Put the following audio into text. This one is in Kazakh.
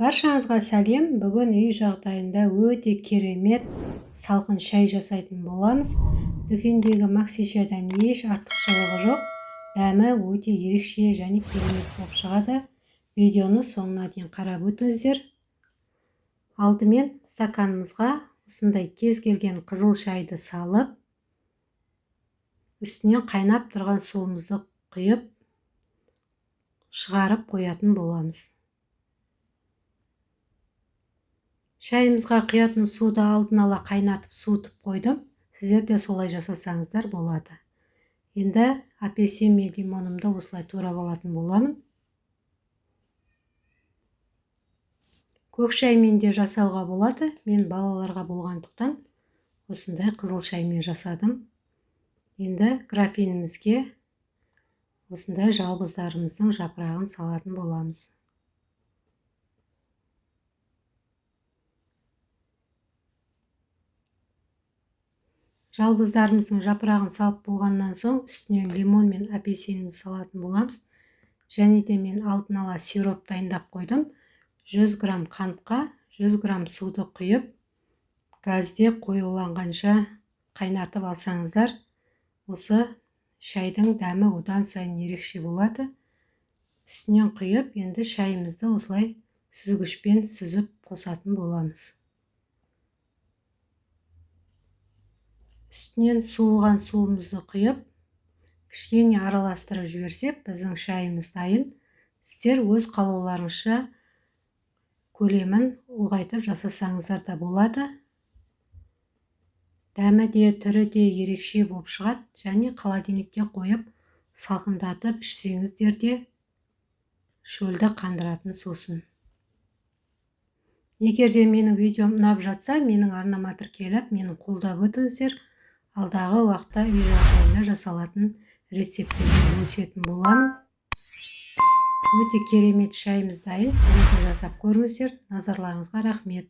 Баршаңызға сәлем. Бүгін үй жағдайында өте керемет салқын шай жасайтын боламыз. Дүкендегі Макси шайдан еш артықшылығы жоқ. Дәмі өте ерекше және керемет болып шығады. Видеоны соңына дейін қарап өтіңіздер. Алдымен стаканымызға осындай кез келген қызыл шайды салып, үстінен қайнап тұрған суымызды құйып, шығарып қоятын боламыз. Шайымызға құятын суды алдын ала қайнатып суытып қойдым. Сіздер де солай жасасаңыздар болады. Енді апельсин мен лимонымды осылай турап алатын боламын. Көк шаймен де жасауға болады. Мен балаларға болғандықтан осындай қызыл шаймен жасадым. Енді графинімізге осындай жалбыздарымыздың жапырағын салатын боламыз. Жалбыздарымыздың жапырағын салып болғаннан соң үстінен лимон мен апельсинімізді салатын боламыз. Және де мен алдын ала сироп дайындап қойдым. 100 грамм қантқа 100 грамм суды құйып, газде қоюланғанша қайнатып алсаңыздар, осы шайдың дәмі одан сайын ерекше болады. Үстінен құйып, енді шайымызды осылай сүзгішпен сүзіп қосатын боламыз. Үстінен суыған суымызды құйып, кішкене араластырып жіберсек, біздің шайымыз дайын. Сіздер өз қалауларыңызша көлемін ұлғайтып жасасаңыздар да болады. Дәмі де, түрі де ерекше болып шығады. Және холодильникке қойып, салқындатып ішсеңіздер де шөлді қандыратын сусын. Егер де менің видеом ұнап жатса, менің арнама тіркеліп, мені қолдап өтіңіздер. Алдағы уақытта үй жағдайында жасалатын рецепттерді бөлісетін боламын. Өте керемет шайымыз дайын. Сіздер де жасап көріңіздер. Назарларыңызға рахмет.